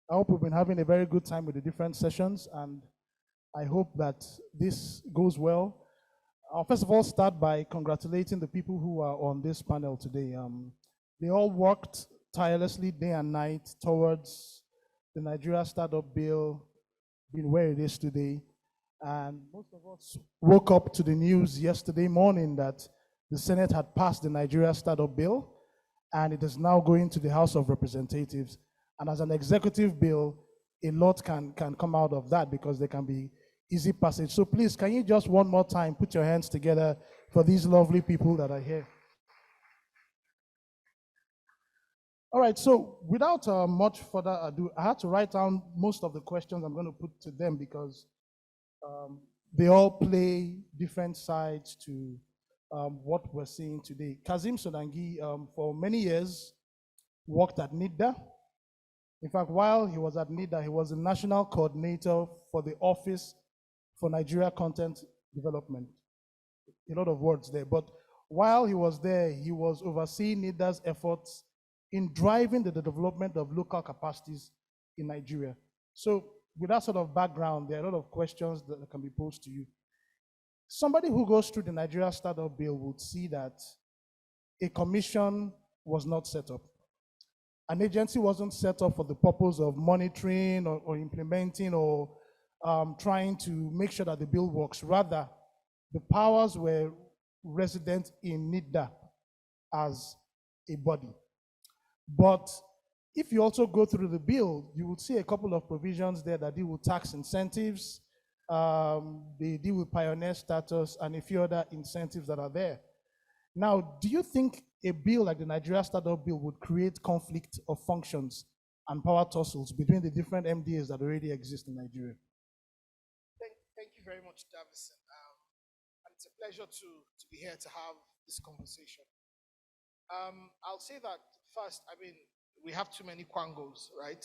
I hope we've been having a very good time with the different sessions, and I hope that this goes well. I'll first of all start by congratulating the people who are on this panel today. They all worked tirelessly day and night towards the Nigeria Startup Bill being where it is today. And most of us woke up to the news yesterday morning that the Senate had passed the Nigeria Startup Bill, and it is now going to the House of Representatives. And as an executive bill, a lot can come out of that because there can be easy passage. So please, can you just one more time put your hands together for these lovely people that are here? All right, so without much further ado, I had to write down most of the questions I'm going to put to them because they all play different sides to what we're seeing today. Kazim Sodangi, for many years, worked at NIDA. In fact, while he was at NIDA, he was the national coordinator for the Office for Nigeria Content Development. A lot of words there, but while he was there, he was overseeing NIDA's efforts in driving the development of local capacities in Nigeria. So with that sort of background, there are a lot of questions that can be posed to you. Somebody who goes through the Nigeria Startup Bill would see that a commission was not set up. An agency wasn't set up for the purpose of monitoring or implementing or trying to make sure that the bill works. Rather, the powers were resident in NIDA as a body. But if you also go through the bill, you will see a couple of provisions there that deal with tax incentives, they deal with pioneer status, and a few other incentives that are there. Now, do you think a bill like the Nigeria Startup Bill would create conflict of functions and power tussles between the different MDAs that already exist in Nigeria? Thank you very much, Davison. And it's a pleasure to be here to have this conversation. I'll say that first, I mean, we have too many quangos, right?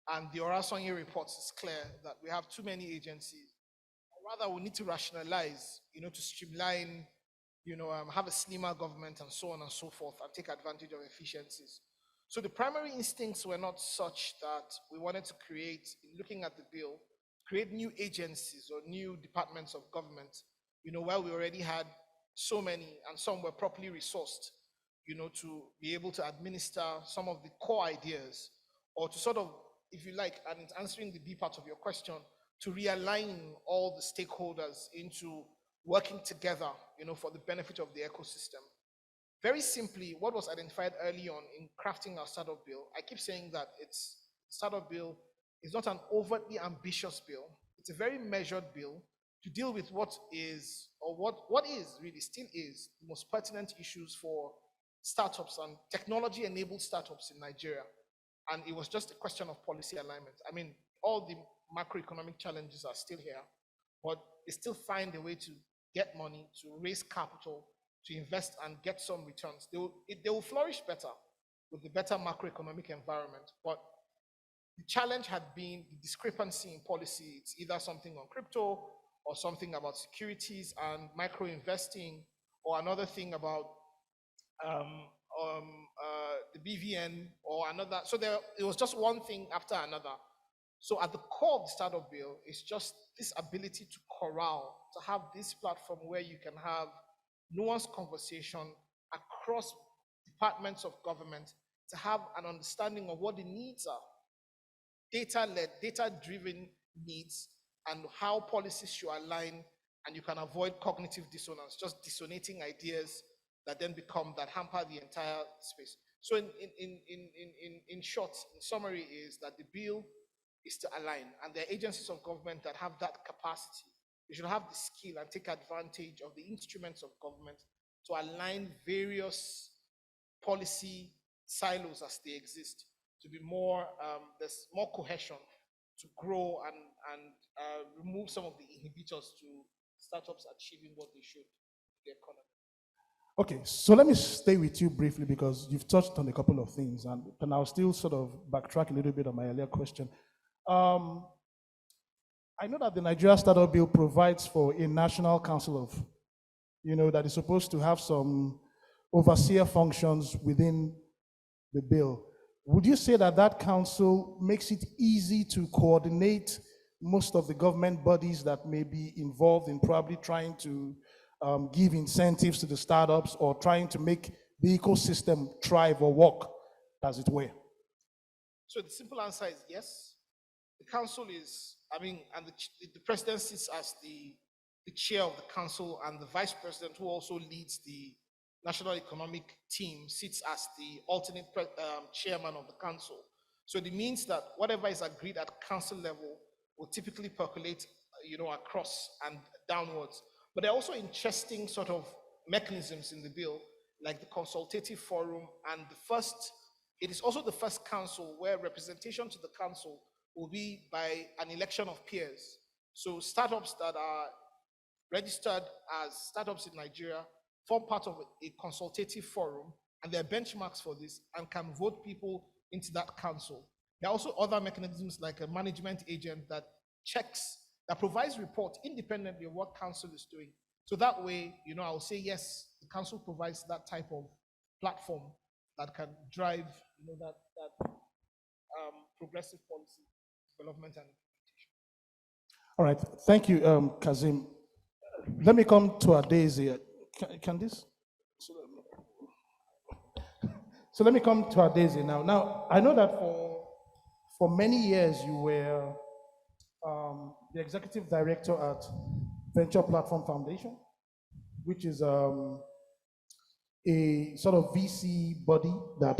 And the Orasonye report is clear that we have too many agencies. Rather, we need to rationalize, to streamline, have a slimmer government and so on and so forth and take advantage of efficiencies. So the primary instincts were not such that we wanted to create, in looking at the bill, create new agencies or new departments of government, where we already had so many and some were properly resourced, to be able to administer some of the core ideas or to sort of, if you like, and it's answering the B part of your question, to realign all the stakeholders into working together, for the benefit of the ecosystem. Very simply, what was identified early on in crafting our startup bill, I keep saying that it's startup bill is not an overtly ambitious bill. It's a very measured bill to deal with what is, or what is really still is, the most pertinent issues for startups and technology-enabled startups in Nigeria. And it was just a question of policy alignment. I mean, all the macroeconomic challenges are still here, but they still find a way to get money, to raise capital, to invest and get some returns. They will flourish better with the better macroeconomic environment. But the challenge had been the discrepancy in policy. It's either something on crypto or something about securities and micro investing, or another thing about the BVN or another. So it was just one thing after another. So at the core of the startup bill is just this ability to corral, to have this platform where you can have nuanced conversation across departments of government to have an understanding of what the needs are, data-led, data-driven needs, and how policies should align, and you can avoid cognitive dissonance, just dissonating ideas that then hamper the entire space. So in short, in summary, is that the bill is to align, and there are agencies of government that have that capacity. They should have the skill and take advantage of the instruments of government to align various policy silos as they exist, to be more, there's more cohesion, to grow and remove some of the inhibitors to startups achieving what they should in the economy. Okay, so let me stay with you briefly because you've touched on a couple of things, and I'll still sort of backtrack a little bit on my earlier question. I know that the Nigeria Startup Bill provides for a national council of, that is supposed to have some overseer functions within the bill. would you say that that council makes it easy to coordinate most of the government bodies that may be involved in probably trying to give incentives to the startups or trying to make the ecosystem thrive or work, as it were? So the simple answer is yes. The council is, and the president sits as the chair of the council, and the vice president, who also leads the national economic team, sits as the alternate chairman of the council. So it means that whatever is agreed at council level will typically percolate, across and downwards. But there are also interesting sort of mechanisms in the bill, like the consultative forum, and it is also the first council where representation to the council will be by an election of peers. So startups that are registered as startups in Nigeria form part of a consultative forum, and there are benchmarks for this and can vote people into that council. There are also other mechanisms like a management agent that provides report independently of what council is doing. So that way, I'll say yes, the council provides that type of platform that can drive, that progressive policy development and implementation. All right, thank you, Kazim. Let me come to Adaeze. Can this? So let me come to Adaeze now. Now, I know that for many years you were the executive director at Venture Platform Foundation, which is a sort of VC body that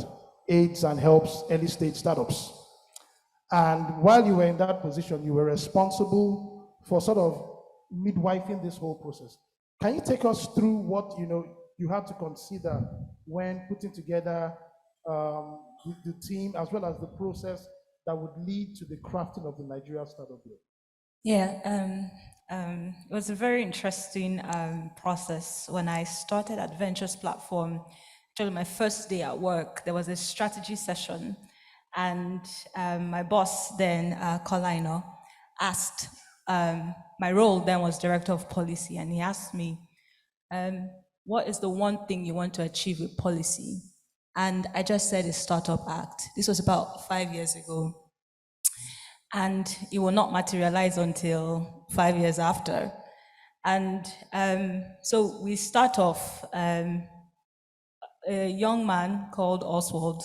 aids and helps early stage startups. And while you were in that position, you were responsible for sort of midwifing this whole process. Can you take us through what you had to consider when putting together the team, as well as the process that would lead to the crafting of the Nigeria Startup Bill? Yeah, it was a very interesting process. When I started at Ventures Platform, actually my first day at work, there was a strategy session, and my boss then, Kolaino, asked, my role then was Director of Policy, and he asked me, what is the one thing you want to achieve with policy? And I just said a Startup Act. This was about 5 years ago. And it will not materialize until 5 years after. And so we start off, a young man called Oswald,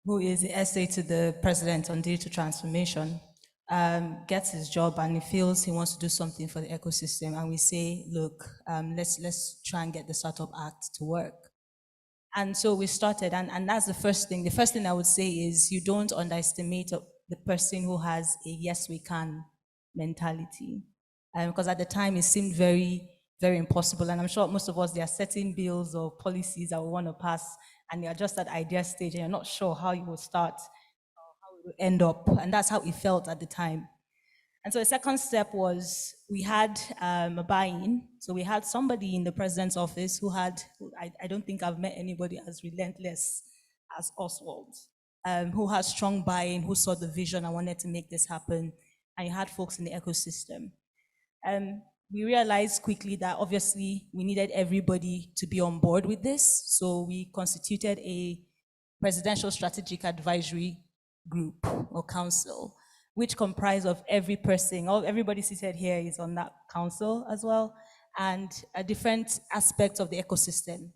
who is the essay to the president on digital transformation, gets his job and he feels he wants to do something for the ecosystem. And we say, look, let's try and get the Startup Act to work. And so we started, and that's the first thing. The first thing I would say is you don't underestimate the person who has a yes, we can mentality. Because at the time it seemed very, very impossible. And I'm sure most of us, there are certain bills or policies that we want to pass, and you're just at idea stage and you're not sure how you will start or how it will end up. And that's how it felt at the time. And so the second step was we had a buy-in. So we had somebody in the president's office I don't think I've met anybody as relentless as Oswald, who has strong buy-in, who saw the vision and wanted to make this happen. And you had folks in the ecosystem. We realized quickly that obviously we needed everybody to be on board with this. So we constituted a presidential strategic advisory group or council, which comprised of every person. Everybody seated here is on that council as well, and different aspects of the ecosystem.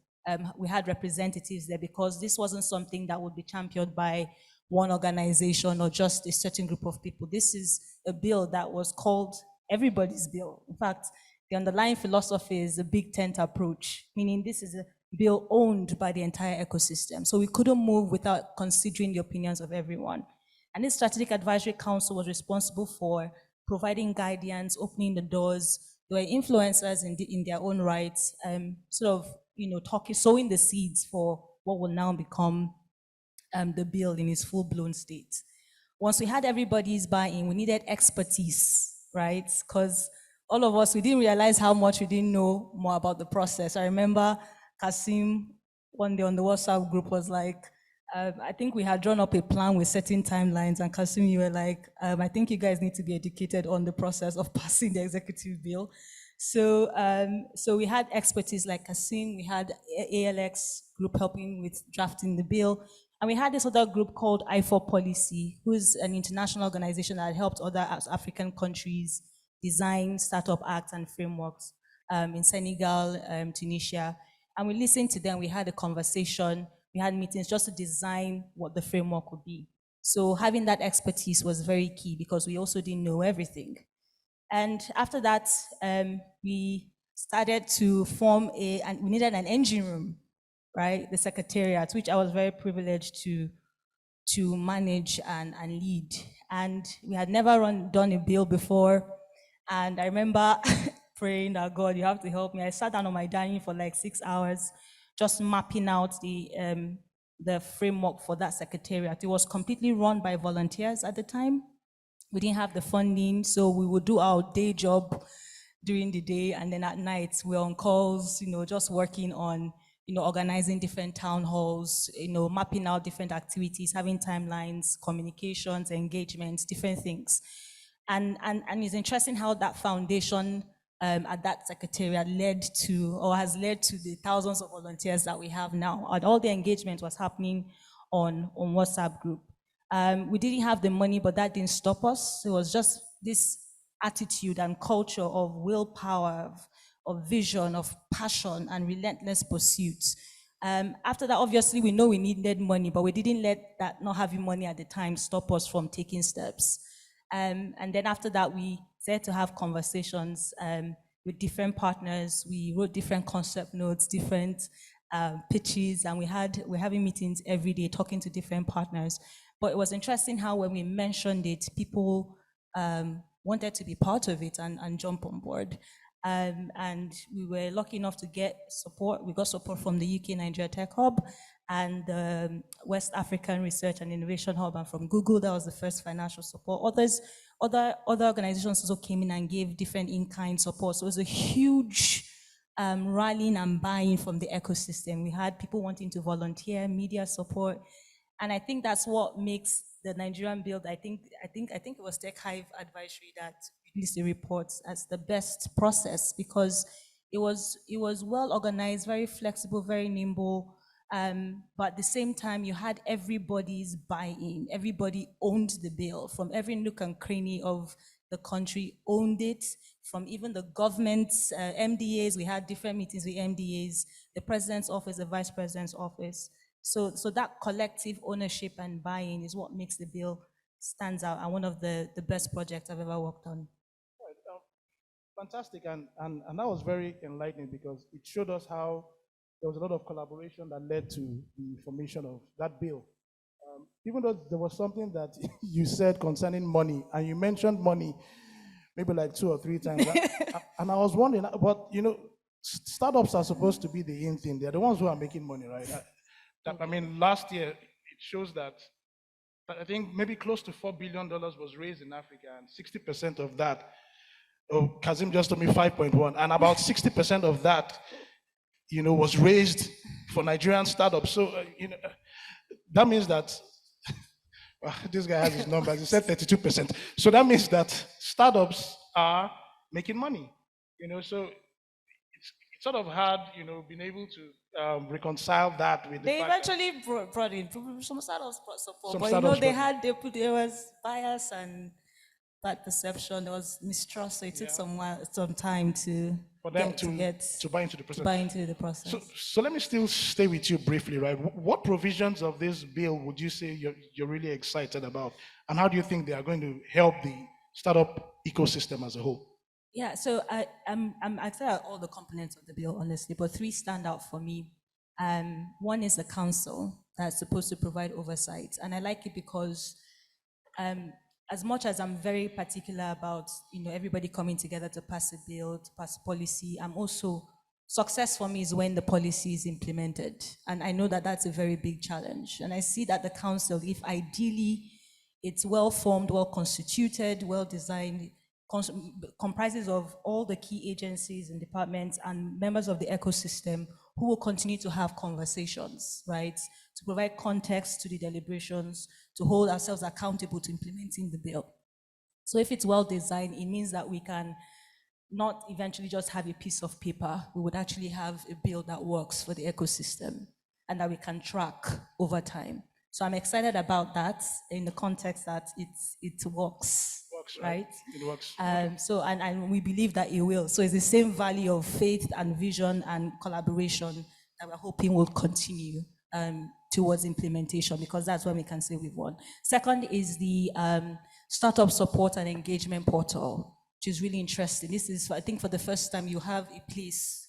We had representatives there because this wasn't something that would be championed by one organization or just a certain group of people. This is a bill that was called everybody's bill. In fact, the underlying philosophy is a big tent approach, meaning this is a bill owned by the entire ecosystem. So we couldn't move without considering the opinions of everyone. And this Strategic Advisory Council was responsible for providing guidance, opening the doors. They were influencers in their own rights, sort of, sowing the seeds for what will now become the bill in its full-blown state. Once we had everybody's buy-in, we needed expertise, right? Because all of us, we didn't realize how much we didn't know more about the process. I remember Kasim one day on the WhatsApp group was like, I think we had drawn up a plan with certain timelines, and Kasim, you were like, I think you guys need to be educated on the process of passing the executive bill. So we had expertise like Kasim, we had ALX group helping with drafting the bill, And we had this other group called I4Policy, who's an international organization that helped other African countries design startup acts and frameworks in Senegal, Tunisia. And we listened to them, we had a conversation, we had meetings just to design what the framework would be. So having that expertise was very key because we also didn't know everything. And after that, we started to form and we needed an engine room, right? The secretariat, which I was very privileged to manage and lead. And we had never done a bill before. And I remember praying that, God, you have to help me. I sat down on my dining for like 6 hours, just mapping out the framework for that secretariat. It was completely run by volunteers at the time. We didn't have the funding, so we would do our day job during the day, and then at night we're on calls, just working on, organizing different town halls, mapping out different activities, having timelines, communications, engagements, different things. And it's interesting how that foundation at that secretariat has led to the thousands of volunteers that we have now. And all the engagement was happening on WhatsApp group. We didn't have the money, but that didn't stop us. It was just this attitude and culture of willpower, of vision, of passion, and relentless pursuits. After that, obviously, we know we needed money, but we didn't let that not having money at the time stop us from taking steps. And then after that, we started to have conversations with different partners. We wrote different concept notes, different pitches, and we're having meetings every day, talking to different partners. But it was interesting how when we mentioned it, people wanted to be part of it and jump on board. And we were lucky enough to get support. We got support from the UK Nigeria Tech Hub and the West African Research and Innovation Hub, and from Google. That was the first financial support. Other organizations also came in and gave different in-kind support. So it was a huge rallying and buying from the ecosystem. We had people wanting to volunteer, media support, and I think that's what makes the Nigerian build. I think it was Tech Hive Advisory that released the reports as the best process, because it was well organized, very flexible, very nimble. But at the same time, you had everybody's buy-in. Everybody owned the bill, from every nook and cranny of the country owned it, from even the government's MDAs. We had different meetings with MDAs, the president's office, the vice president's office. So that collective ownership and buy-in is what makes the bill stands out, and one of the best projects I've ever worked on. Right, fantastic, and that was very enlightening, because it showed us how there was a lot of collaboration that led to the formation of that bill. Even though there was something that you said concerning money, and you mentioned money maybe like 2 or 3 times, and I was wondering, but startups are supposed to be the in thing. They're the ones who are making money, right? Last year, it shows that I think maybe close to $4 billion was raised in Africa, and 60% of that, Kazim just told me 5.1, and about 60% of that, was raised for Nigerian startups. So, that means that, well, this guy has his numbers, he said 32%. So that means that startups are making money, so it's sort of hard, being able to reconcile that with the They fact eventually brought in some startups support, Some but startups there was bias and bad perception. There was mistrust, so it took some time for them to buy into the process. buy into the process. So let me still stay with you briefly, right? What provisions of this bill would you say you're really excited about, and how do you think they are going to help the startup ecosystem as a whole? Yeah, so I'm excited about all the components of the bill, honestly, but 3 stand out for me. One is the council that's supposed to provide oversight, and I like it because as much as I'm very particular about everybody coming together to pass a bill, to pass a policy, I'm also, success for me is when the policy is implemented, and I know that that's a very big challenge. And I see that the council, if ideally it's well formed, well constituted, well designed, comprises of all the key agencies and departments and members of the ecosystem who will continue to have conversations, right? To provide context to the deliberations, to hold ourselves accountable to implementing the bill. So if it's well designed, it means that we can not eventually just have a piece of paper. We would actually have a bill that works for the ecosystem and that we can track over time. So I'm excited about that in the context that it works, Works, right? It works. So and we believe that it will. So it's the same value of faith and vision and collaboration that we're hoping will continue towards implementation, because that's when we can say we've won. Second is the startup support and engagement portal, which is really interesting. This is, I think, for the first time you have a place,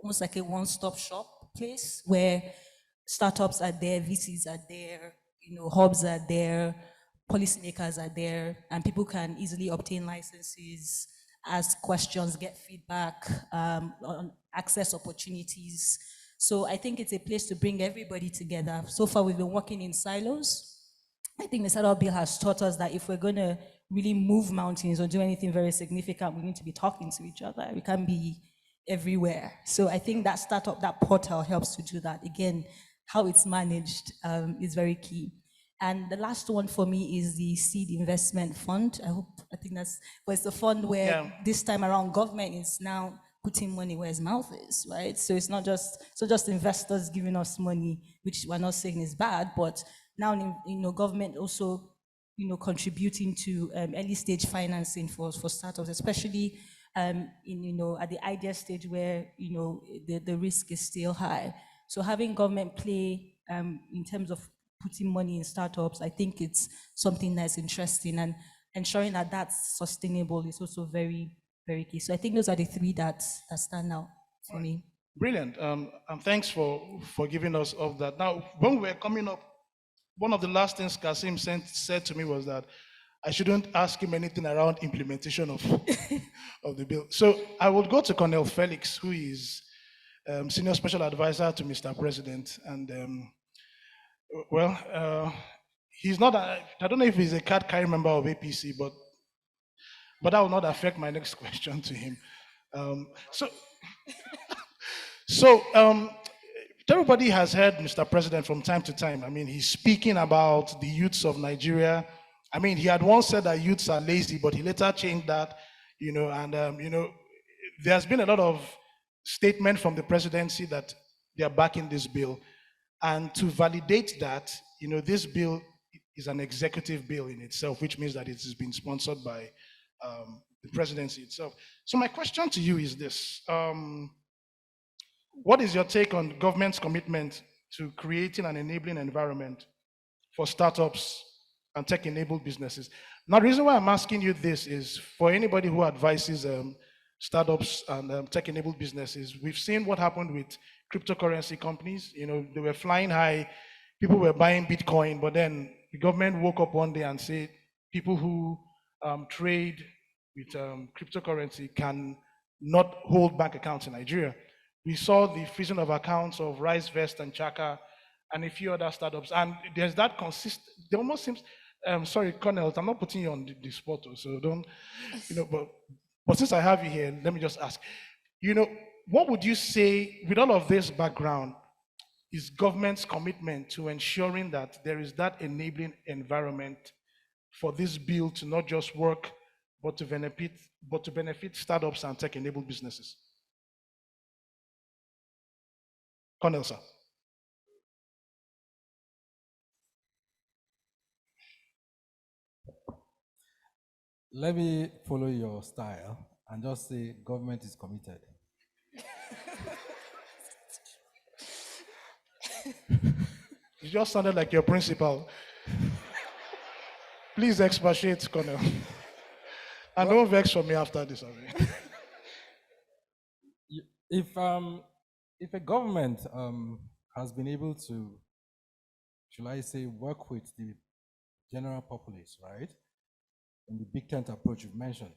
almost like a one-stop shop place where startups are there, VCs are there, hubs are there, policymakers are there, and people can easily obtain licenses, ask questions, get feedback, on access opportunities. So I think it's a place to bring everybody together. So far, we've been working in silos. I think the startup bill has taught us that if we're going to really move mountains or do anything very significant, we need to be talking to each other. We can't be everywhere. So I think that startup, that portal helps to do that. Again, how it's managed is very key. And the last one for me is the seed investment fund. I think but it's a fund where this time around government is now putting money where his mouth is, right? So it's not just investors giving us money, which we're not saying is bad, but now government also contributing to early stage financing for startups, especially at the idea stage where the risk is still high. So having government play in terms of putting money in startups, I think it's something that's interesting, and ensuring that that's sustainable is also very, very key. So I think those are the three that stand out for me. Brilliant. And thanks for giving us of that. Now, when we were coming up, one of the last things Kasim said to me was that I shouldn't ask him anything around implementation of of the bill. So I would go to Colonel Felix, who is senior special advisor to Mr. President, and he's not. I don't know if he's a card carrying member of APC, but that will not affect my next question to him. So everybody has heard Mr. President from time to time. I mean, he's speaking about the youths of Nigeria. I mean, he had once said that youths are lazy, but he later changed that, there's been a lot of statement from the presidency that they are backing this bill. And to validate that, this bill is an executive bill in itself, which means that it has been sponsored by the presidency itself. So my question to you is this. What is your take on government's commitment to creating an enabling environment for startups and tech-enabled businesses? Now, the reason why I'm asking you this is for anybody who advises startups and tech-enabled businesses, we've seen what happened with cryptocurrency companies. They were flying high, people were buying Bitcoin, but then the government woke up one day and said people who trade with cryptocurrency can not hold bank accounts in Nigeria. We saw the freezing of accounts of RiceVest and Chaka and a few other startups. And there's that there almost seems, sorry, Colonel, I'm not putting you on the spot, so don't, but since I have you here, let me just ask, what would you say, with all of this background, is government's commitment to ensuring that there is that enabling environment for this bill to not just work, but to benefit startups and tech-enabled businesses? Colonel, sir. Let me follow your style and just say government is committed. You just sounded like your principal. Please expatiate, Colonel. And don't vex for me after this. If a government has been able to, shall I say, work with the general populace, right, in the big tent approach you've mentioned,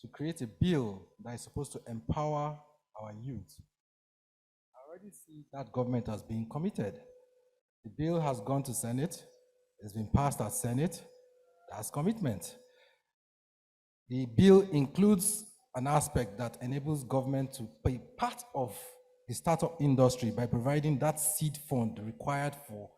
to create a bill that is supposed to empower our youth, I already see that government has been committed. The bill has gone to Senate, it's been passed at Senate, that's commitment. The bill includes an aspect that enables government to pay part of the startup industry by providing that seed fund required for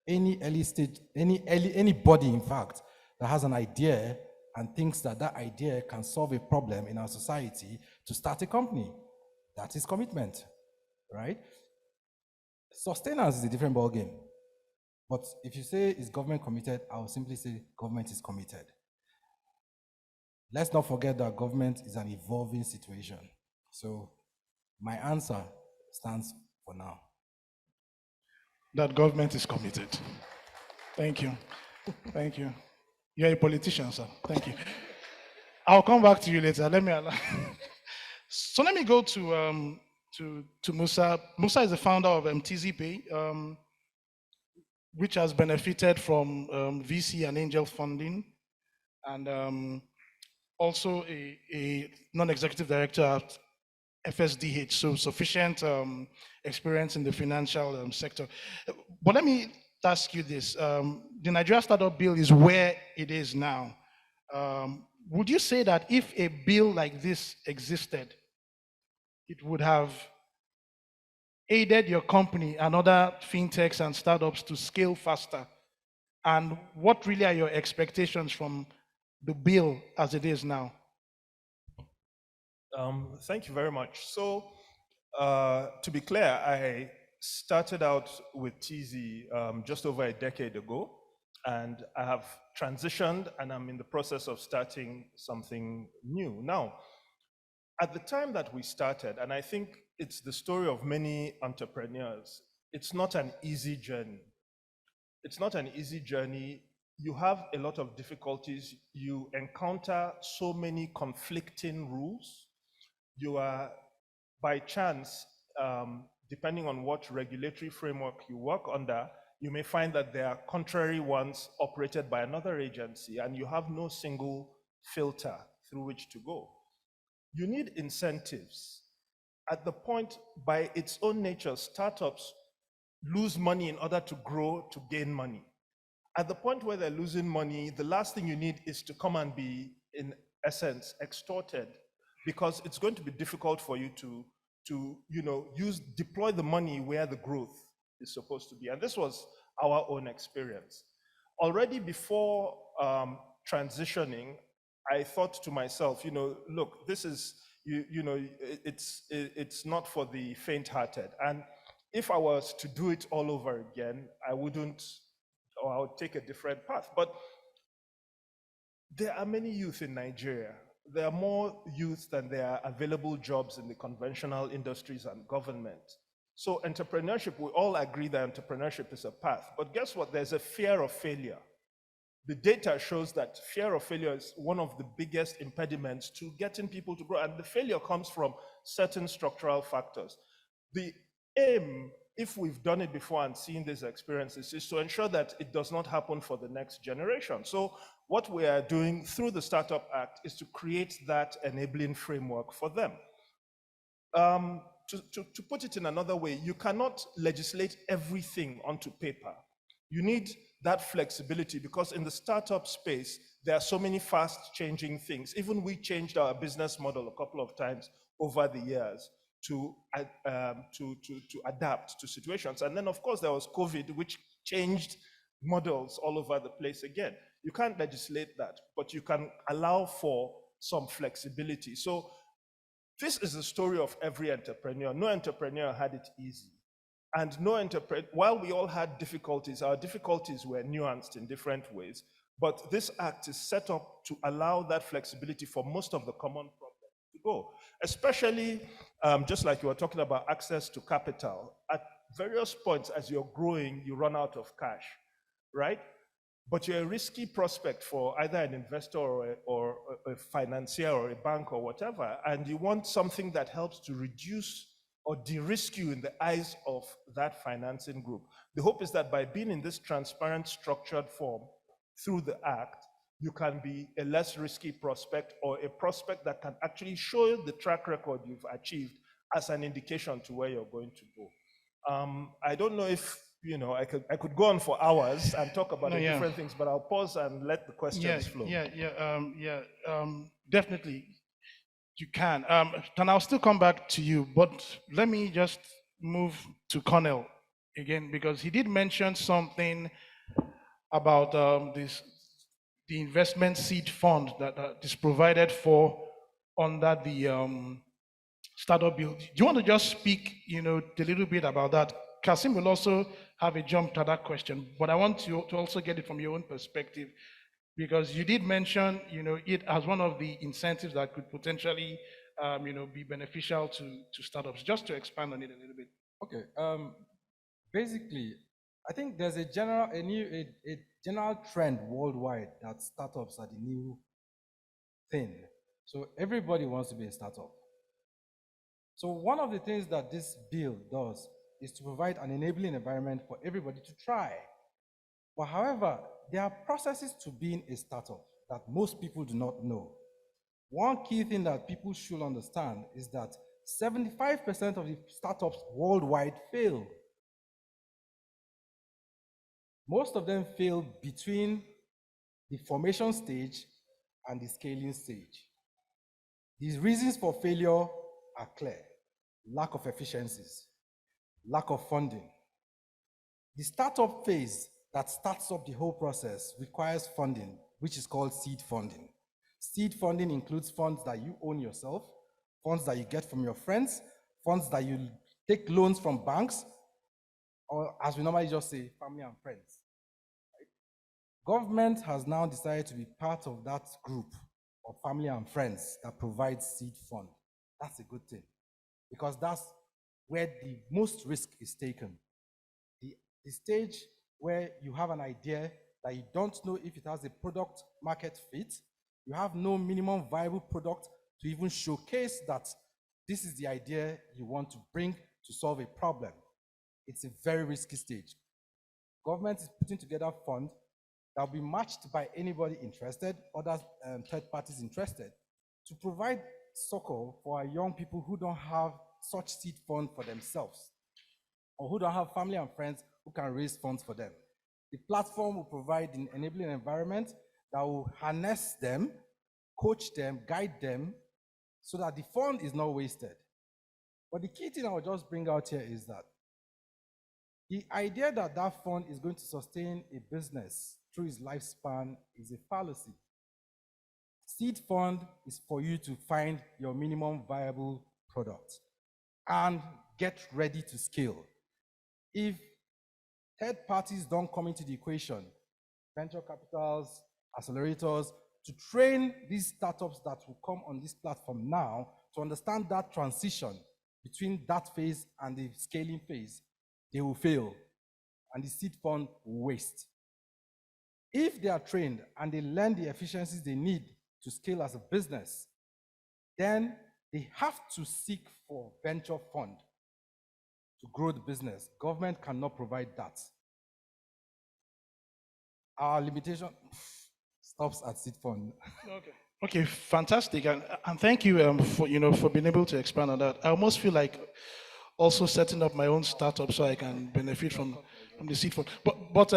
any early stage, anybody, in fact, that has an idea and thinks that that idea can solve a problem in our society to start a company. That is commitment, right? Sustenance is a different ballgame. But if you say is government committed, I will simply say government is committed. Let's not forget that government is an evolving situation. So my answer stands for now. That government is committed. Thank you. Thank you. You're a politician, sir. Thank you. I'll come back to you later. Let me allow. So let me go to Musa. Musa is the founder of MTZ Pay, which has benefited from VC and angel funding, and also a non-executive director at FSDH, so sufficient experience in the financial sector. But let me ask you this. The Nigeria Startup Bill is where it is now. Would you say that if a bill like this existed, it would have aided your company and other fintechs and startups to scale faster? And what really are your expectations from the bill as it is now? Thank you very much. So, to be clear, I started out with TZ just over a decade ago, and I have transitioned, and I'm in the process of starting something new. Now, at the time that we started, and I think it's the story of many entrepreneurs, it's not an easy journey. It's not an easy journey. You have a lot of difficulties. You encounter so many conflicting rules. You are, by chance, depending on what regulatory framework you work under, you may find that there are contrary ones operated by another agency, and you have no single filter through which to go. You need incentives. At the point, by its own nature, startups lose money in order to grow, to gain money. At the point where they're losing money, the last thing you need is to come and be, in essence, extorted, because it's going to be difficult for you to deploy the money where the growth is supposed to be. And this was our own experience. Already before transitioning, I thought to myself, look, this is, it's not for the faint-hearted. And if I was to do it all over again, I wouldn't, or I would take a different path. But there are many youth in Nigeria. There are more youth than there are available jobs in the conventional industries and government. So entrepreneurship, we all agree that entrepreneurship is a path. But guess what? There's a fear of failure. The data shows that fear of failure is one of the biggest impediments to getting people to grow. And the failure comes from certain structural factors. The aim, if we've done it before and seen these experiences, is to ensure that it does not happen for the next generation. So what we are doing through the Startup Act is to create that enabling framework for them. To put it in another way, you cannot legislate everything onto paper. You need that flexibility, because in the startup space, there are so many fast-changing things. Even we changed our business model a couple of times over the years to adapt to situations. And then, of course, there was COVID, which changed models all over the place again. You can't legislate that, but you can allow for some flexibility. So this is the story of every entrepreneur. No entrepreneur had it easy. And while we all had difficulties, our difficulties were nuanced in different ways. But this act is set up to allow that flexibility for most of the common problems to go. Especially, just like you were talking about access to capital. At various points, as you're growing, you run out of cash, right? But you're a risky prospect for either an investor or a financier or a bank or whatever, and you want something that helps to reduce or de-risk you in the eyes of that financing group. The hope is that by being in this transparent, structured form through the Act, you can be a less risky prospect, or a prospect that can actually show the track record you've achieved as an indication to where you're going to go. I don't know if I could go on for hours and talk about different things, but I'll pause and let the questions flow. Definitely. You can. And I'll still come back to you, but let me just move to Cornell again, because he did mention something about the investment seed fund that is provided for under the startup bill. Do you want to just speak, a little bit about that? Kasim will also have a jump to that question, but I want you to also get it from your own perspective because you did mention, it as one of the incentives that could potentially, be beneficial to startups. Just to expand on it a little bit. Okay. Basically, I think there's a general trend worldwide that startups are the new thing. So everybody wants to be a startup. So one of the things that this bill does is to provide an enabling environment for everybody to try. But however, there are processes to being a startup that most people do not know. One key thing that people should understand is that 75% of the startups worldwide fail. Most of them fail between the formation stage and the scaling stage. These reasons for failure are clear: lack of efficiencies, lack of funding. The startup phase that starts up the whole process requires funding, which is called seed funding. Seed funding includes funds that you own yourself, funds that you get from your friends, funds that you take loans from banks, or as we normally just say, family and friends. Government has now decided to be part of that group of family and friends that provides seed fund. That's a good thing because that's where the most risk is taken. The stage where you have an idea that you don't know if it has a product market fit, you have no minimum viable product to even showcase that this is the idea you want to bring to solve a problem. It's a very risky stage. Government is putting together a fund that will be matched by anybody interested, other third parties interested, to provide succor for our young people who don't have such seed fund for themselves, or who don't have family and friends who can raise funds for them. The platform will provide an enabling environment that will harness them, coach them, guide them, so that the fund is not wasted. But the key thing I will just bring out here is that the idea that that fund is going to sustain a business through its lifespan is a fallacy. Seed fund is for you to find your minimum viable product and get ready to scale. If third parties don't come into the equation, venture capitals, accelerators, to train these startups that will come on this platform now to understand that transition between that phase and the scaling phase, they will fail and the seed fund will waste. If they are trained and they learn the efficiencies they need to scale as a business, then they have to seek for venture fund to grow the business. Government cannot provide that. Our limitation stops at seed fund. Okay. Okay, fantastic, and thank you for being able to expand on that. I almost feel like also setting up my own startup so I can benefit from the seed fund. But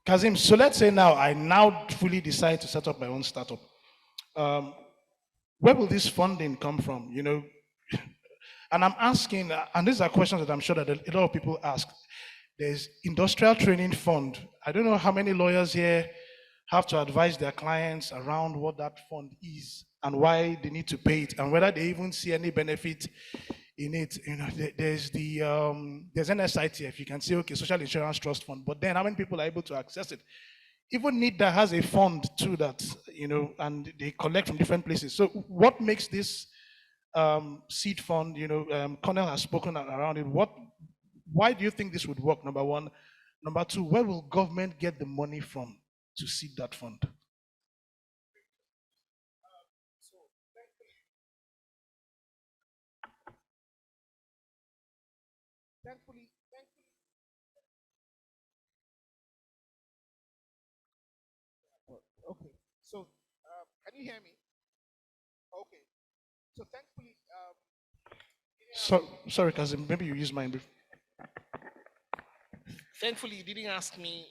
Kazim, so let's say now I now fully decide to set up my own startup. Where will this funding come from? And I'm asking, and these are questions that I'm sure that a lot of people ask. There's industrial training fund. I don't know how many lawyers here have to advise their clients around what that fund is and why they need to pay it and whether they even see any benefit in it. There's there's NSITF. You can say, okay, social insurance trust fund, but then how many people are able to access it? Even NIDA has a fund too that, and they collect from different places. So what makes this seed fund, Cornell has spoken around it. Why do you think this would work? Number one. Number two, where will government get the money from to seed that fund? Thankfully, okay. So, can you hear me? Okay. So, thankfully, So, sorry, Kazim, maybe you use mine. thankfully, you didn't ask me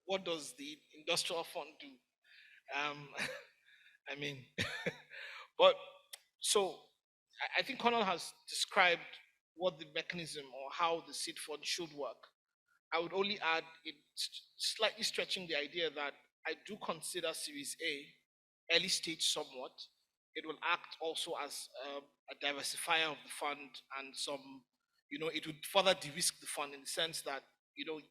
what does the industrial fund do. Um, I mean, but so I think Connell has described what the mechanism or how the seed fund should work. I would only add it slightly stretching the idea that I do consider Series A early stage somewhat. It will act also as a diversifier of the fund and some it would further de-risk the fund in the sense that,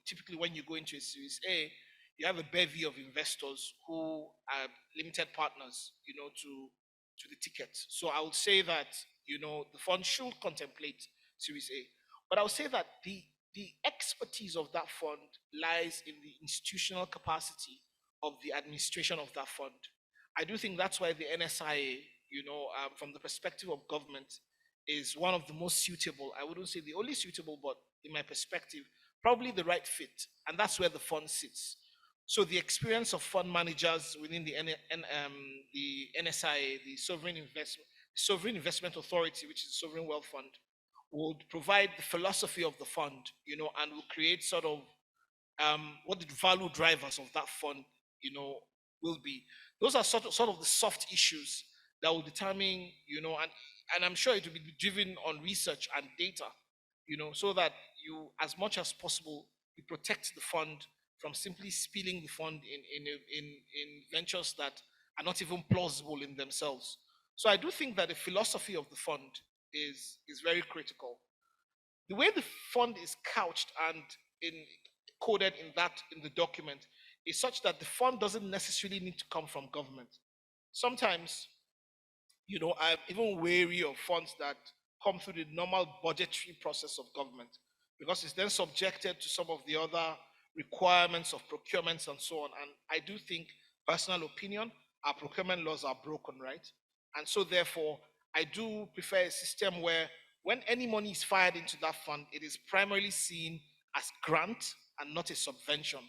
typically when you go into a Series A, you have a bevy of investors who are limited partners, to the ticket. So I would say that, the fund should contemplate Series A. But I would say that the expertise of that fund lies in the institutional capacity of the administration of that fund. I do think that's why the NSIA, from the perspective of government, is one of the most suitable. I wouldn't say the only suitable, but in my perspective, probably the right fit. And that's where the fund sits. So the experience of fund managers within the NSIA, the Sovereign Investment Authority, which is the Sovereign Wealth Fund, would provide the philosophy of the fund, and will create sort of what the value drivers of that fund, will be. Those are sort of the soft issues that will determine, and I'm sure it will be driven on research and data, so that you, as much as possible, you protect the fund from simply spilling the fund in ventures that are not even plausible in themselves. So I do think that the philosophy of the fund is very critical. The way the fund is couched and in coded in the document is such that the fund doesn't necessarily need to come from government. Sometimes, I'm even wary of funds that come through the normal budgetary process of government because it's then subjected to some of the other requirements of procurements and so on. And I do think, personal opinion, our procurement laws are broken, right? And so therefore, I do prefer a system where when any money is fired into that fund, it is primarily seen as grant and not a subvention.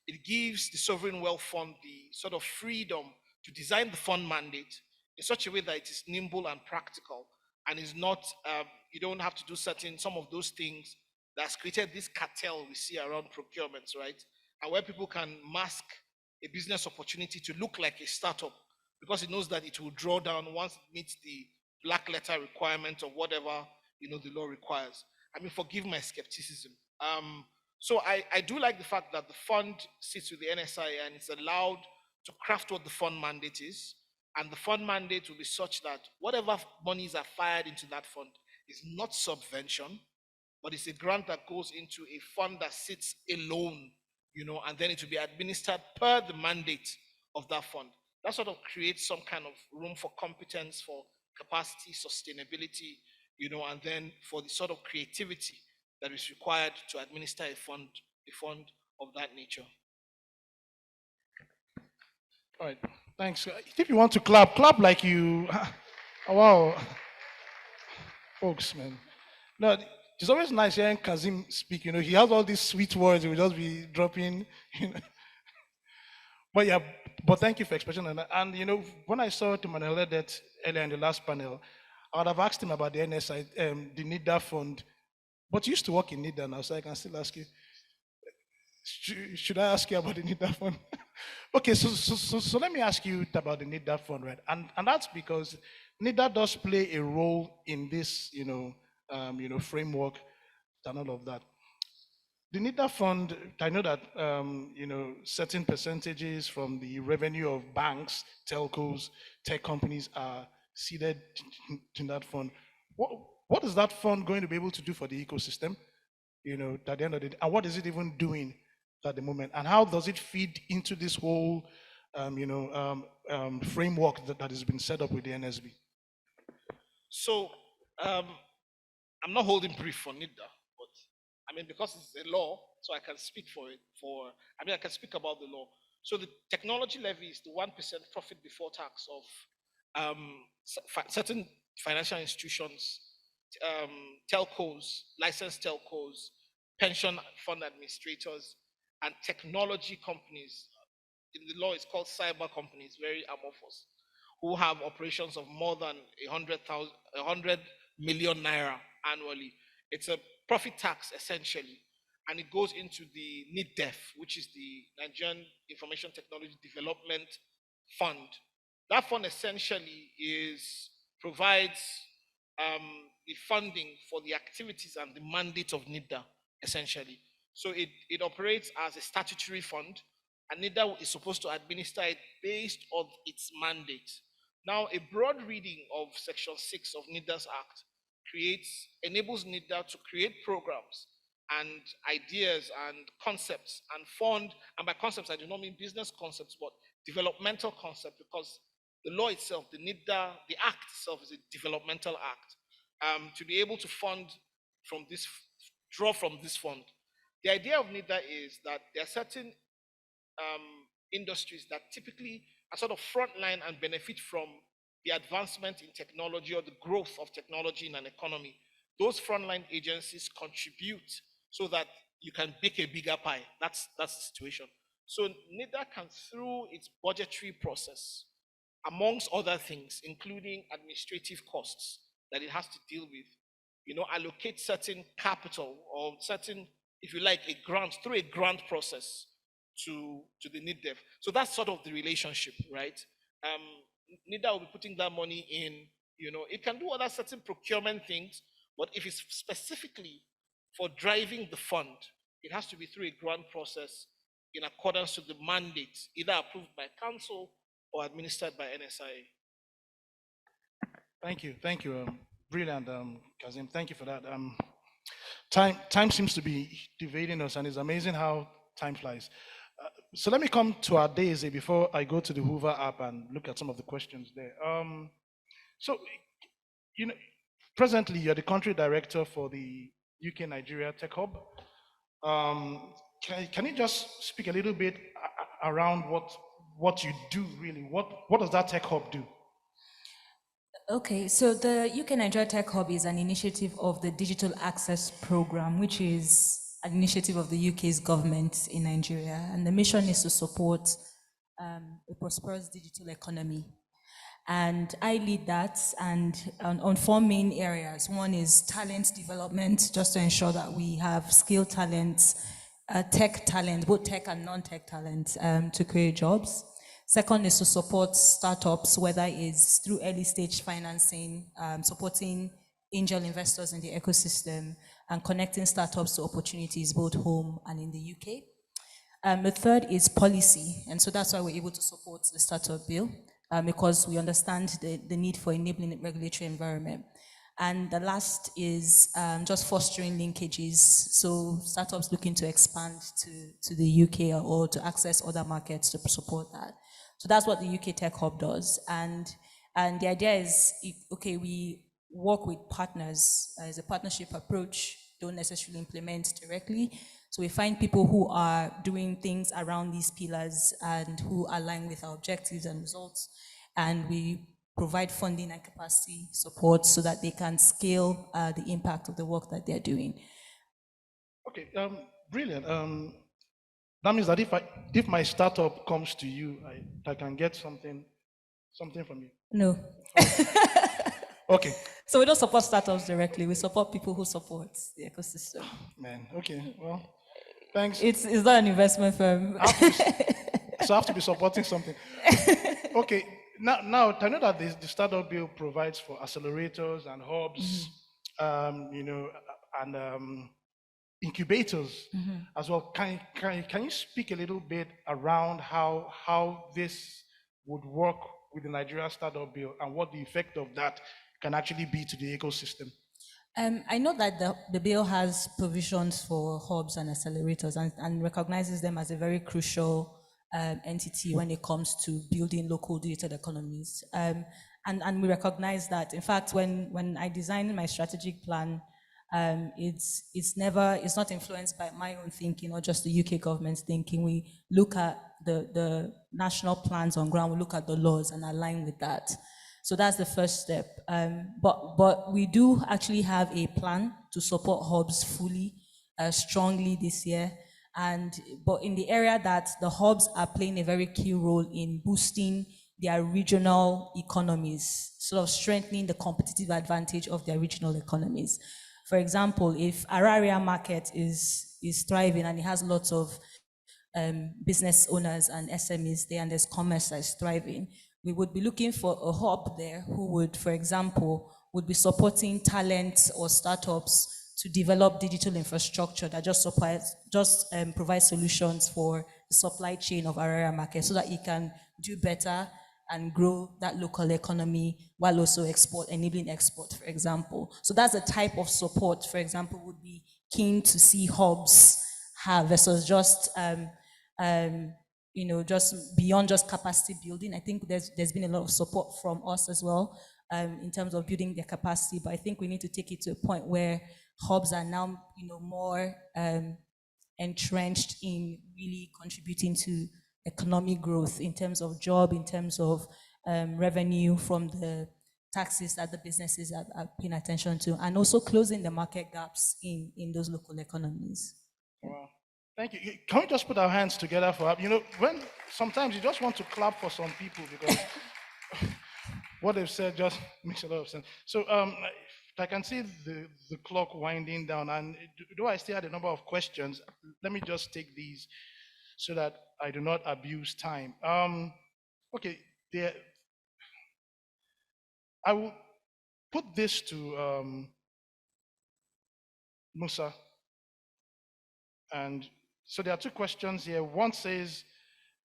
It gives the sovereign wealth fund the sort of freedom to design the fund mandate in such a way that it is nimble and practical and is not, you don't have to do some of those things that's created this cartel we see around procurements, right? And where people can mask a business opportunity to look like a startup because it knows that it will draw down once it meets the black letter requirement of whatever the law requires. I mean, forgive my skepticism. So I do like the fact that the fund sits with the NSI and it's allowed to craft what the fund mandate is. And the fund mandate will be such that whatever monies are fired into that fund is not subvention, but it's a grant that goes into a fund that sits alone, and then it will be administered per the mandate of that fund. That sort of creates some kind of room for competence, for capacity, sustainability, and then for the sort of creativity that is required to administer a fund of that nature. All right, thanks. If you want to clap, clap like you. Oh, wow, folks, man. No, it's always nice hearing Kazim speak. He has all these sweet words. He will just be dropping. You know. But yeah, but thank you for expression. And when I saw Tumanele that earlier in the last panel, I would have asked him about the NSI, the NIDA fund. But you used to work in NIDA now, so I can still ask you. Should I ask you about the NIDA fund? Okay, so let me ask you about the NIDA fund, right? And that's because NIDA does play a role in this, framework and all of that. The NIDA fund, I know that certain percentages from the revenue of banks, telcos, tech companies are seeded in that fund. What is that fund going to be able to do for the ecosystem? At the end of the day, and what is it even doing at the moment? And how does it feed into this whole, framework that has been set up with the NSB? So I'm not holding brief for NIDA, but I mean, because it's a law, so I can speak for it. I can speak about the law. So the technology levy is the 1% profit before tax of certain financial institutions, telcos, licensed telcos, pension fund administrators, and technology companies. In the law, it's called cyber companies, very amorphous, who have operations of more than 100 million naira annually. It's a profit tax essentially, and it goes into the NIDDEF, which is the Nigerian Information Technology Development Fund. That fund essentially provides the funding for the activities and the mandate of NIDA, essentially. So it operates as a statutory fund, and NIDA is supposed to administer it based on its mandate. Now, a broad reading of Section 6 of NIDA's Act enables NIDA to create programs and ideas and concepts and fund, and by concepts I do not mean business concepts, but developmental concepts, because the law itself, the NIDA, the act itself is a developmental act. To be able to fund from this, draw from this fund. The idea of NIDA is that there are certain industries that typically are sort of frontline and benefit from the advancement in technology or the growth of technology in an economy. Those frontline agencies contribute so that you can bake a bigger pie. That's the situation. So NIDA can, through its budgetary process, amongst other things, including administrative costs that it has to deal with, allocate certain capital or certain, if you like, a grant through a grant process to the NIDDEF. So that's sort of the relationship, right? NIDA will be putting that money in, it can do other certain procurement things, but if it's specifically for driving the fund, it has to be through a grant process in accordance to the mandate, either approved by council or administered by NSIA. Thank you. Brilliant, Kazim. Thank you for that. Time seems to be evading us, and it's amazing how time flies. So let me come to our Daisy before I go to the Hoover app and look at some of the questions there. So, presently you're the country director for the UK Nigeria Tech Hub. Can you just speak a little bit around what you do really? What does that Tech Hub do? Okay, so the UK Nigeria Tech Hub is an initiative of the Digital Access Program, which is an initiative of the UK's government in Nigeria. And the mission is to support a prosperous digital economy. And I lead that and on 4 main areas. One is talent development, just to ensure that we have skilled talents, tech talent, both tech and non-tech talent, to create jobs. Second is to support startups, whether it's through early stage financing, supporting angel investors in the ecosystem, and connecting startups to opportunities both home and in the UK. The third is policy, and so that's why we're able to support the startup bill, because we understand the need for enabling a regulatory environment. And the last is just fostering linkages, so startups looking to expand to the UK or to access other markets to support that. So that's what the UK Tech Hub does. And the idea is, okay, we work with partners as a partnership approach, don't necessarily implement directly. So we find people who are doing things around these pillars and who align with our objectives and results. And we provide funding and capacity support so that they can scale the impact of the work that they're doing. Okay, brilliant. That means that if my startup comes to you, I can get something from you. No. Okay. So we don't support startups directly. We support people who support the ecosystem. Man, okay. Well, thanks. It's not an investment firm. So I have to be supporting something. Okay. Now I know that the startup bill provides for accelerators and hubs, and incubators as well. Can you speak a little bit around how this would work with the Nigeria Startup Bill and what the effect of that can actually be to the ecosystem? I know that the bill has provisions for hubs and accelerators and recognizes them as a very crucial entity when it comes to building local digital economies. And we recognize that. In fact, when I designed my strategic plan, it's not influenced by my own thinking or just the UK government's thinking. We look at the national plans on ground, we look at the laws and align with that. So that's the first step. But we do actually have a plan to support hubs fully, strongly this year. But in the area that the hubs are playing a very key role in boosting their regional economies, sort of strengthening the competitive advantage of their regional economies. For example, if Araria market is thriving and it has lots of business owners and SMEs there and there's commerce that is thriving, we would be looking for a hub there who would, for example, would be supporting talent or startups to develop digital infrastructure that just provides solutions for the supply chain of Araria market so that it can do better and grow that local economy while also enabling export, for example. So that's a type of support, for example, would be keen to see hubs have versus just just beyond just capacity building. I think there's been a lot of support from us as well in terms of building their capacity, but I think we need to take it to a point where hubs are now, more entrenched in really contributing to economic growth in terms of job, in terms of revenue from the taxes that the businesses are paying attention to, and also closing the market gaps in those local economies. Wow. Thank you. Can we just put our hands together for, when sometimes you just want to clap for some people because what they've said just makes a lot of sense. So I can see the clock winding down, and though I still had a number of questions, let me just take these so that I do not abuse time. Okay, I will put this to Musa. And so there are two questions here. One says,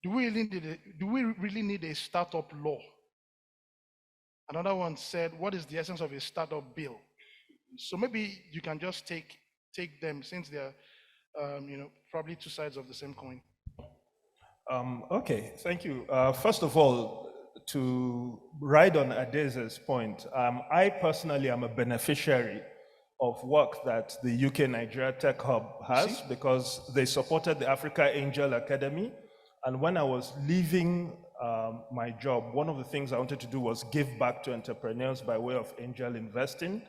do we really need a startup law? Another one said, what is the essence of a startup bill? So maybe you can just take them since they're probably two sides of the same coin. Okay, thank you. First of all, to ride on Adeze's point, I personally am a beneficiary of work that the UK Nigeria Tech Hub has because they supported the Africa Angel Academy. And when I was leaving my job, one of the things I wanted to do was give back to entrepreneurs by way of angel investing.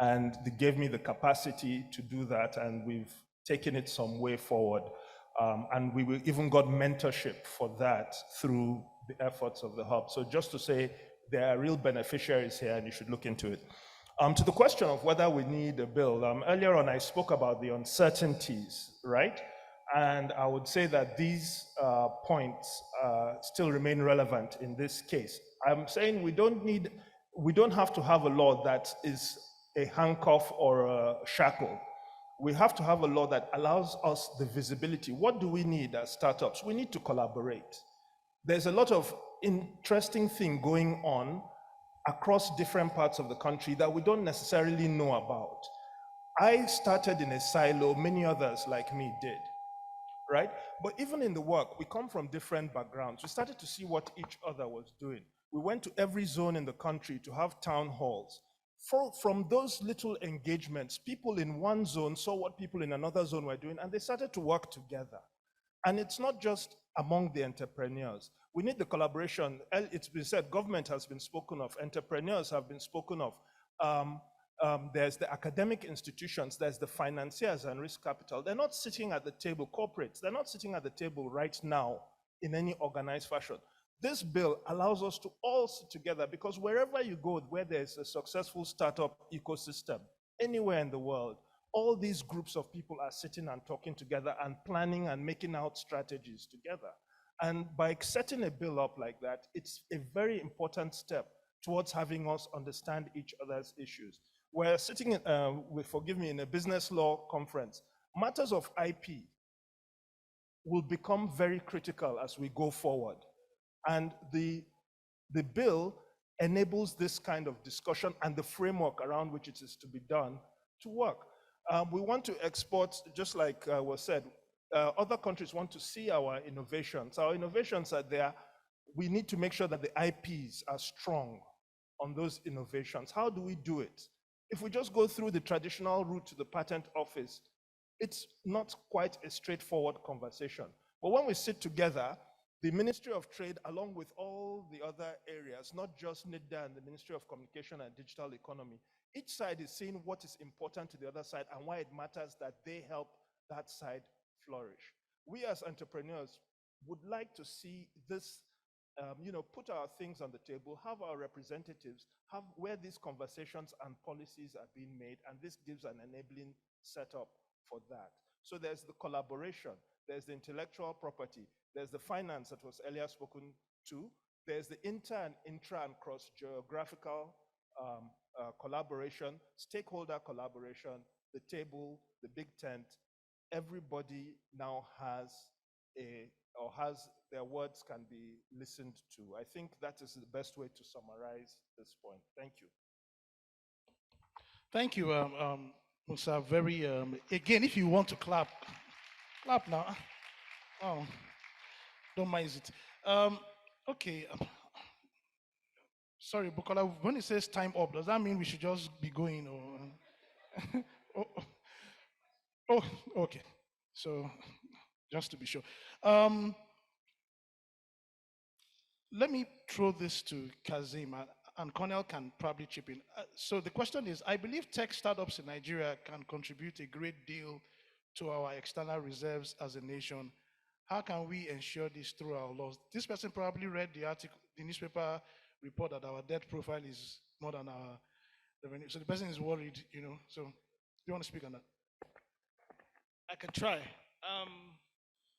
And they gave me the capacity to do that, and we've taken it some way forward. And we even got mentorship for that through the efforts of the hub. So just to say, there are real beneficiaries here, and you should look into it. To the question of whether we need a bill, earlier on I spoke about the uncertainties, right? And I would say that these points still remain relevant in this case. I'm saying we don't have to have a law that is a handcuff or a shackle. We have to have a law that allows us the visibility. What do we need as startups? We need to collaborate. There's a lot of interesting thing going on across different parts of the country that we don't necessarily know about. I started in a silo, many others like me did, right? But even in the work, we come from different backgrounds. We started to see what each other was doing. We went to every zone in the country to have town halls. From those little engagements, people in one zone saw what people in another zone were doing, and they started to work together. And it's not just among the entrepreneurs. We need the collaboration. It's been said, government has been spoken of, entrepreneurs have been spoken of. There's the academic institutions, there's the financiers and risk capital. They're not sitting at the table, corporates, they're not sitting at the table right now in any organized fashion. This bill allows us to all sit together because wherever you go, where there's a successful startup ecosystem, anywhere in the world, all these groups of people are sitting and talking together and planning and making out strategies together. And by setting a bill up like that, it's a very important step towards having us understand each other's issues. We're sitting, in a business law conference. Matters of IP will become very critical as we go forward. And the bill enables this kind of discussion and the framework around which it is to be done to work. We want to export, just like was said, other countries want to see our innovations. Our innovations are there. We need to make sure that the IPs are strong on those innovations. How do we do it? If we just go through the traditional route to the patent office, it's not quite a straightforward conversation. But when we sit together, the Ministry of Trade, along with all the other areas, not just NIDA and the Ministry of Communication and Digital Economy, each side is seeing what is important to the other side and why it matters that they help that side flourish. We as entrepreneurs would like to see this, put our things on the table, have our representatives, have where these conversations and policies are being made, and this gives an enabling setup for that. So there's the collaboration, there's the intellectual property, there's the finance that was earlier spoken to, there's the inter and intra and cross-geographical collaboration, stakeholder collaboration, the table, the big tent. Everybody now has a or has their words can be listened to. I think that is the best way to summarize this point. Thank you. Thank you, Musa. Very, again, if you want to clap, clap now. Oh, don't mind it. Okay. Sorry, Bukola, when it says time up, does that mean we should just be going or? oh, oh, okay. So, just to be sure. Let me throw this to Kazim, and Cornell can probably chip in. So the question is, I believe tech startups in Nigeria can contribute a great deal to our external reserves as a nation. How can we ensure this through our laws? This person probably read the article, the newspaper report that our debt profile is more than our revenue. So the person is worried, you know. So do you want to speak on that? I can try.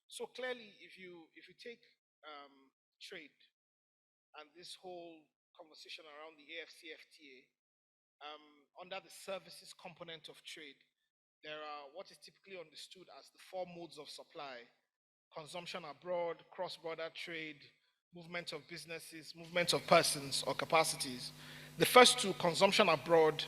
So clearly, if you take trade and this whole conversation around the AFCFTA, under the services component of trade, there are what is typically understood as the four modes of supply: consumption abroad, cross-border trade, movement of businesses, movement of persons or capacities. The first two, consumption abroad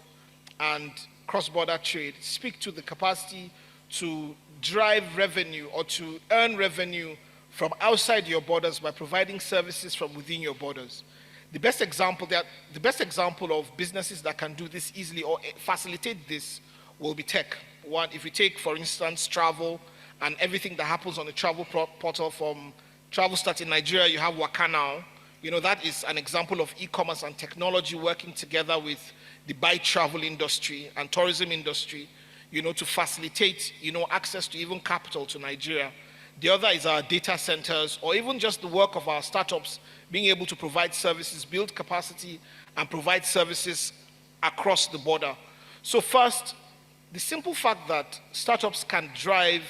and cross-border trade, speak to the capacity to drive revenue or to earn revenue from outside your borders by providing services from within your borders. The best example of businesses that can do this easily or facilitate this will be tech. One, if you take, for instance, travel and everything that happens on the travel portal, from Travel Start in Nigeria, you have Waka Now. You know, that is an example of e-commerce and technology working together with the buy travel industry and tourism industry, you know, to facilitate, you know, access to even capital to Nigeria. The other is our data centers, or even just the work of our startups being able to provide services, build capacity, and provide services across the border. So first, the simple fact that startups can drive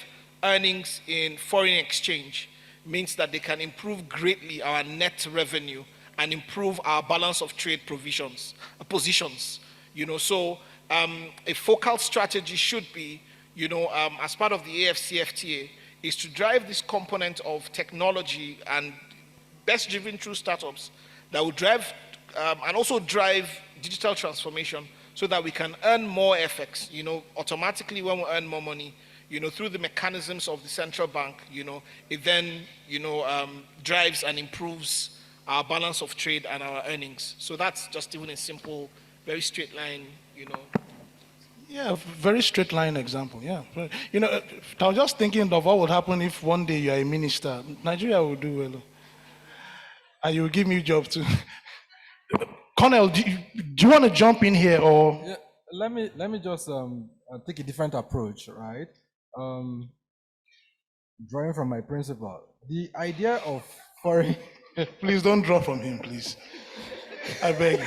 earnings in foreign exchange means that they can improve greatly our net revenue and improve our balance of trade positions. You know, so a focal strategy should be, you know, as part of the AFCFTA, is to drive this component of technology and best driven through startups that will drive and also drive digital transformation so that we can earn more FX, you know, automatically when we earn more money, you know, through the mechanisms of the central bank, you know, it then, you know, drives and improves our balance of trade and our earnings. So that's just even a simple, very straight line, you know. Yeah, very straight line example. Yeah, you know, I was just thinking of what would happen if one day you are a minister. Nigeria will do well, and you will give me a job too. Colonel, do you want to jump in here or? Yeah, let me just take a different approach, right? Drawing from my principle, the idea of foreign. Please don't draw from him, please. I beg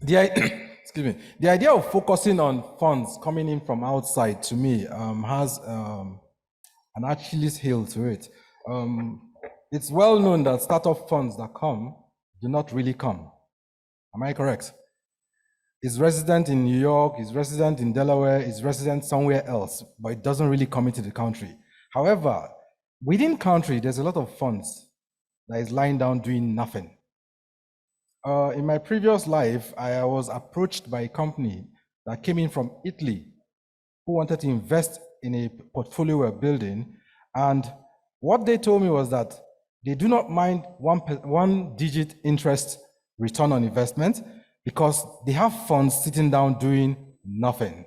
you. Excuse me. The idea of focusing on funds coming in from outside, to me, has an Achilles heel to it. It's well known that startup funds that come do not really come. Am I correct? It's resident in New York, it's resident in Delaware, it's resident somewhere else, but it doesn't really come into the country. However, within country, there's a lot of funds that is lying down doing nothing. In my previous life, I was approached by a company that came in from Italy who wanted to invest in a portfolio we're building. And what they told me was that they do not mind one digit interest return on investment because they have funds sitting down doing nothing,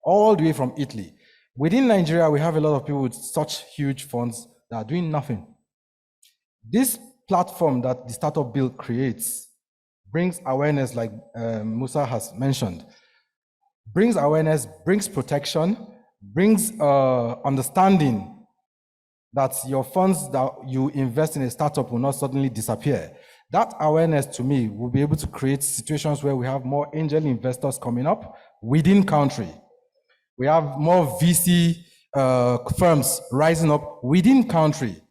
all the way from Italy. Within Nigeria, we have a lot of people with such huge funds that are doing nothing. This platform that the Startup Build creates brings awareness, like Musa has mentioned, brings awareness, brings protection, brings understanding that your funds that you invest in a startup will not suddenly disappear. That awareness, to me, will be able to create situations where we have more angel investors coming up within country. We have more VC firms rising up within country.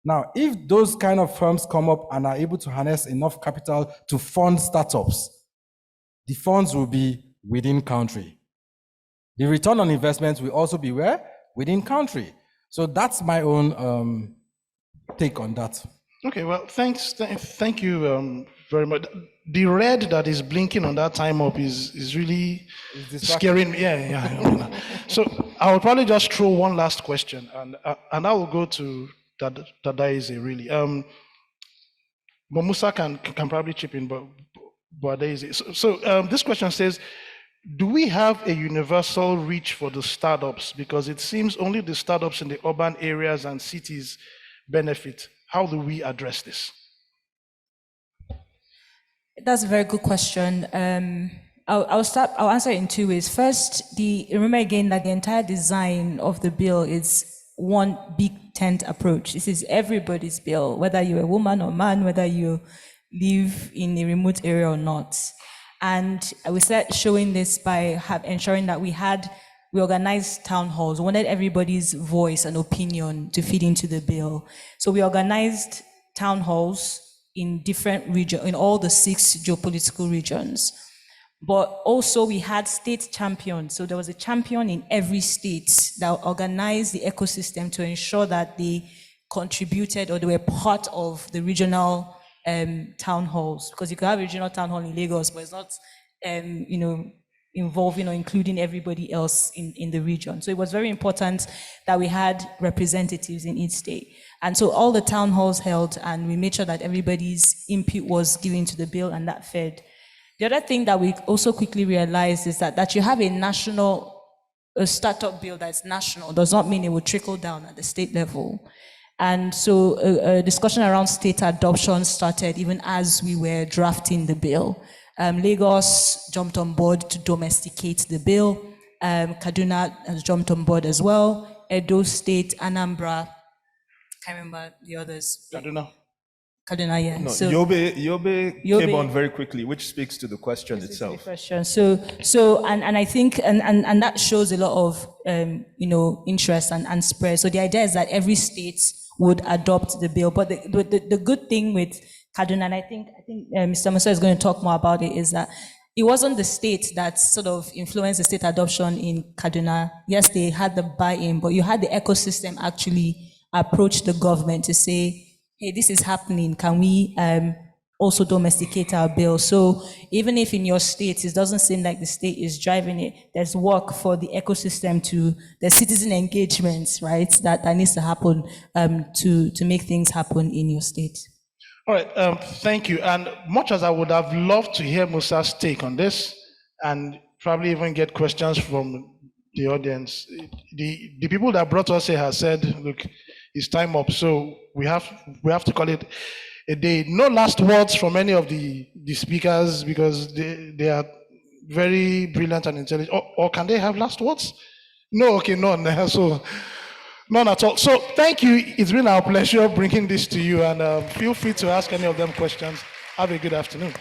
Now, if those kind of firms come up and are able to harness enough capital to fund startups, the funds will be within country. The return on investment will also be where? Within country. So that's my own take on that. Okay, well, thank you very much. The red that is blinking on that time up is really It's distracting. scaring me. Yeah. I know. So I will probably just throw one last question, and I will go to Daisy really. But Musa can probably chip in, but Daisy. So this question says, do we have a universal reach for the startups? Because it seems only the startups in the urban areas and cities benefit. How do we address this? That's a very good question. I'll answer it in two ways. First, remember again that the entire design of the bill is one big tent approach. This is everybody's bill, whether you're a woman or man, whether you live in a remote area or not. And we started showing this by ensuring that we organized town halls. We wanted everybody's voice and opinion to feed into the bill. So we organized town halls in different regions, in all the 6 geopolitical regions. But also we had state champions. So there was a champion in every state that organized the ecosystem to ensure that they contributed or they were part of the regional town halls. Because you could have a regional town hall in Lagos, but it's not, involving or including everybody else in the region. So it was very important that we had representatives in each state. And so all the town halls held, and we made sure that everybody's input was given to the bill, and that fed. The other thing that we also quickly realized is that you have a startup bill that's national does not mean it will trickle down at the state level. And so a discussion around state adoption started even as we were drafting the bill. Lagos jumped on board to domesticate the bill. Kaduna has jumped on board as well. Edo State, Anambra, can't remember the others. Kaduna. Kaduna, yeah. No, So Yobe came on very quickly, which speaks to the question itself. Question. So I think and that shows a lot of interest and spread. So the idea is that every state would adopt the bill. But the good thing with Kaduna, and I think Mr. Musa is going to talk more about it, is that it wasn't the state that sort of influenced the state adoption in Kaduna. Yes, they had the buy-in, but you had the ecosystem actually approach the government to say, hey, this is happening. Can we also domesticate our bill? So even if in your state it doesn't seem like the state is driving it, there's work for the ecosystem the citizen engagement, right? That needs to happen to make things happen in your state. All right, thank you. And much as I would have loved to hear Musa's take on this, and probably even get questions from the audience, the people that brought us here have said, look, it's time up, so we have to call it a day. No last words from any of the speakers, because they are very brilliant and intelligent. Or can they have last words? No, okay, none. So none at all. So thank you. It's been our pleasure bringing this to you, and feel free to ask any of them questions. Have a good afternoon.